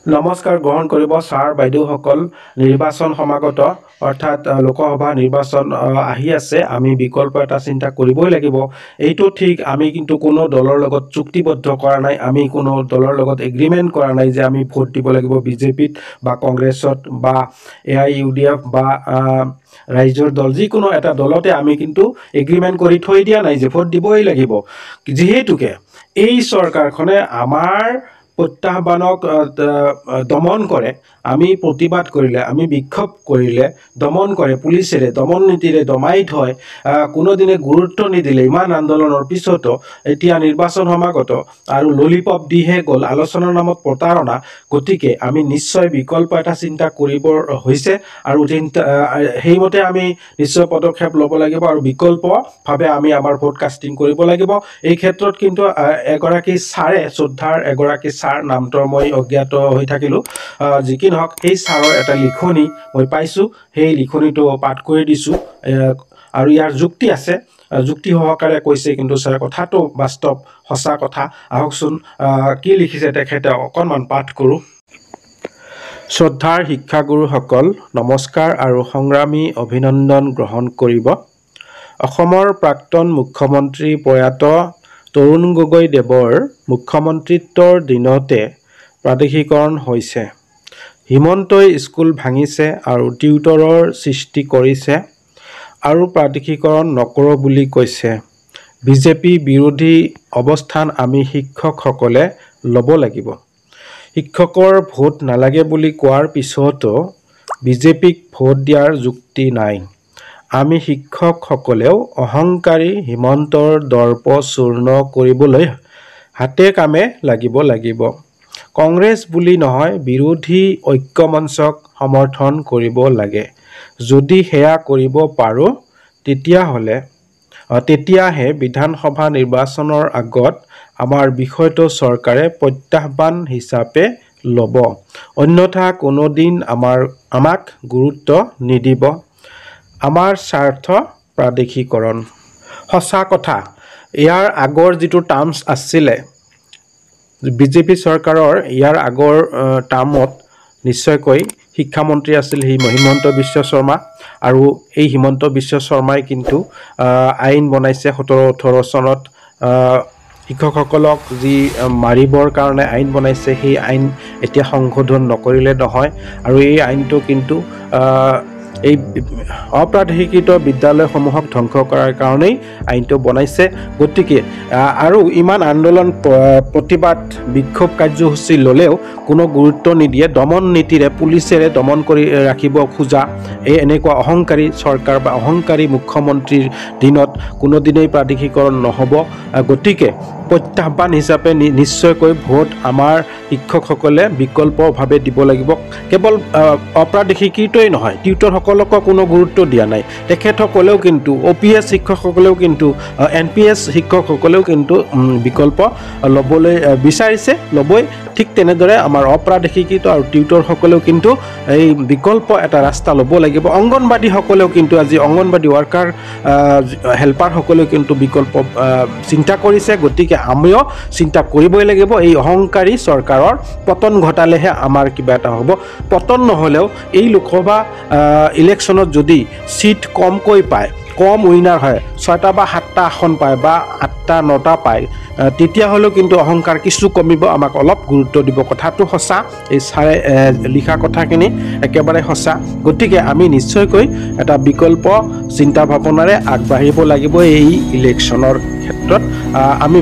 নমস্কাৰ গ্ৰহণ কৰিব ছাৰ বাইদেউসকল নিৰ্বাচন সমাগত অৰ্থাৎ লোকসভা নিৰ্বাচন আহি আছে আমি বিকল্প এটা চিন্তা কৰিবই লাগিব এইটো ঠিক আমি কিন্তু কোনো দলৰ লগত চুক্তিবদ্ধ কৰা নাই আমি কোনো দলৰ লগত এগ্ৰিমেন্ট কৰা নাই যে আমি ভোট দিব লাগিব বিজেপিত বা কংগ্ৰেছত বা AIUDF বা ৰাইজৰ দল যিকোনো এটা দলতে আমি কিন্তু এগ্ৰিমেন্ট কৰি থৈ দিয়া নাই যে ভোট দিবই লাগিব যেহেতুকে এই চৰকাৰখনে আমাৰ প্ৰত্যাহ্বানক দমন কৰে আমি প্ৰতিবাদ কৰিলে আমি বিক্ষোভ কৰিলে দমন কৰে পুলিচেৰে দমন নীতিৰে দমাই থয় কোনোদিনে গুৰুত্ব নিদিলে ইমান আন্দোলনৰ পিছতো এতিয়া নিৰ্বাচন সমাগত আৰু ললিপপ দিহে গ'ল আলোচনাৰ নামত প্ৰতাৰণা গতিকে আমি নিশ্চয় বিকল্প এটা চিন্তা কৰিব হৈছে আৰু সেইমতে আমি নিশ্চয় পদক্ষেপ ল'ব লাগিব আৰু বিকল্পভাৱে আমি আমাৰ ভোট কাষ্টিং কৰিব লাগিব এই ক্ষেত্ৰত কিন্তু এগৰাকী ছাৰে শ্ৰদ্ধাৰ এগৰাকী ছাৰ নামটো মই অজ্ঞাত হৈ থাকিলো যিকি নহওক এই ছাৰৰ এটা লিখনি মই পাইছো সেই লিখনিটো পাঠ কৰি দিছো আৰু ইয়াৰ যুক্তি আছে যুক্তি সহকাৰে কৈছে কিন্তু ছাৰ কথাটো বাস্তৱ সঁচা কথা আহকচোন কি লিখিছে তেখেতে অকণমান পাঠ কৰো শ্ৰদ্ধাৰ শিক্ষাগুৰুসকল নমস্কাৰ আৰু সংগ্ৰামী অভিনন্দন গ্ৰহণ কৰিব অসমৰ প্ৰাক্তন মুখ্যমন্ত্ৰী প্ৰয়াত তৰুণ গগৈ দেৱৰ মুখ্যমন্ত্ৰীত্বৰ দিনতে প্ৰাদেশিকৰণ হৈছে হিমন্তই স্কুল ভাঙিছে আৰু টিউটৰৰ সৃষ্টি কৰিছে আৰু প্ৰাদেশিকৰণ নকৰো বুলি কৈছে বিজেপি বিৰোধী অৱস্থান আমি শিক্ষকসকলে ল'ব লাগিব শিক্ষকৰ ভোট নালাগে বুলি কোৱাৰ পিছতো বিজেপিক ভোট দিয়াৰ যুক্তি নাই আমি শিক্ষকসকলেও অহংকাৰী হিমন্তৰ দৰ্প চূৰ্ণ কৰিবলৈ হাতে কামে লাগিব কংগ্ৰেছ বুলি নহয় বিৰোধী ঐক্যমঞ্চক সমৰ্থন কৰিব লাগে যদি হেয়া কৰিব পাৰো তেতিয়াহে বিধানসভা নিৰ্বাচনৰ আগত আমাৰ বিষয়টো চৰকাৰে প্ৰত্যাহ্বান হিচাপে ল'ব অন্যথা কোনোদিন আমাক গুৰুত্ব নিদিব আমাৰ স্বাৰ্থ প্ৰাদেশিকৰণ সঁচা কথা ইয়াৰ আগৰ যিটো টাৰ্মছ আছিলে বিজেপি চৰকাৰৰ ইয়াৰ আগৰ টাৰ্মত নিশ্চয়কৈ শিক্ষামন্ত্ৰী আছিল হিমন্ত বিশ্ব শৰ্মা আৰু এই হিমন্ত বিশ্ব শৰ্মাই কিন্তু আইন বনাইছে 17-18 চনত শিক্ষকসকলক যি মাৰিবৰ কাৰণে আইন বনাইছে সেই আইন এতিয়া সংশোধন নকৰিলে নহয় আৰু এই আইনটো কিন্তু এই অপ্ৰাদেশিকৃত বিদ্যালয়সমূহক ধ্বংস কৰাৰ কাৰণেই আইনটো বনাইছে গতিকে আৰু ইমান আন্দোলন প্ৰতিবাদ বিক্ষোভ কাৰ্যসূচী ল'লেও কোনো গুৰুত্ব নিদিয়ে দমন নীতিৰে পুলিচেৰে দমন কৰি ৰাখিব খোজা এই এনেকুৱা অহংকাৰী চৰকাৰ বা অহংকাৰী মুখ্যমন্ত্ৰীৰ দিনত কোনোদিনেই প্ৰাদেশিকৰণ নহ'ব গতিকে প্ৰত্যাহ্বান হিচাপে নিশ্চয়কৈ ভোট আমাৰ শিক্ষকসকলে বিকল্পভাৱে দিব লাগিব কেৱল অপ্ৰাদেশিকৃতই নহয় টিউটৰসকলকো কোনো গুৰুত্ব দিয়া নাই তেখেতসকলেও কিন্তু OPS শিক্ষকসকলেও কিন্তু NPS শিক্ষকসকলেও কিন্তু বিকল্প ল'বলৈ বিচাৰিছে ল'বই ঠিক তেনেদৰে আমাৰ অপ্ৰাদেশিকৃত আৰু টিউটৰসকলেও কিন্তু এই বিকল্প এটা ৰাস্তা ল'ব লাগিব অংগনবাদীসকলেও কিন্তু আজি অংগনবাদী ৱাৰ্কাৰ হেল্পাৰসকলেও কিন্তু বিকল্প চিন্তা কৰিছে গতিকে আমিও চিন্তা কৰিবই লাগিব এই অহংকাৰী চৰকাৰৰ পতন ঘটালেহে আমাৰ কিবা এটা হ'ব পতন নহ'লেও এই লোকসভা ইলেকশ্যনত যদি সিট কমকৈ পায় কম উইনাৰ হয় 6টা বা 7টা আসন পায় বা 8টা 9টা পায় তেতিয়াহ'লেও কিন্তু অহংকাৰ কিছু কমিব আমাক অলপ গুৰুত্ব দিব কথাটো সঁচা এই ছাৰে লিখা কথাখিনি একেবাৰে সঁচা গতিকে আমি নিশ্চয়কৈ এটা বিকল্প চিন্তা ভাৱনাৰে আগবাঢ়িব লাগিব এই ইলেকশ্যনৰ ক্ষেত্ৰত আমি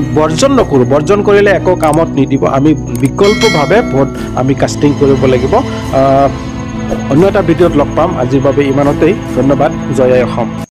বৰ্জন কৰিলে একো কামত নিদিব আমি বিকল্পভাৱে ভোট আমি কাষ্টিং কৰিব লাগিব অন্য এটা ভিডিঅ'ত লগ পাম আজিৰ বাবে ইমানতেই ধন্যবাদ জয় অসম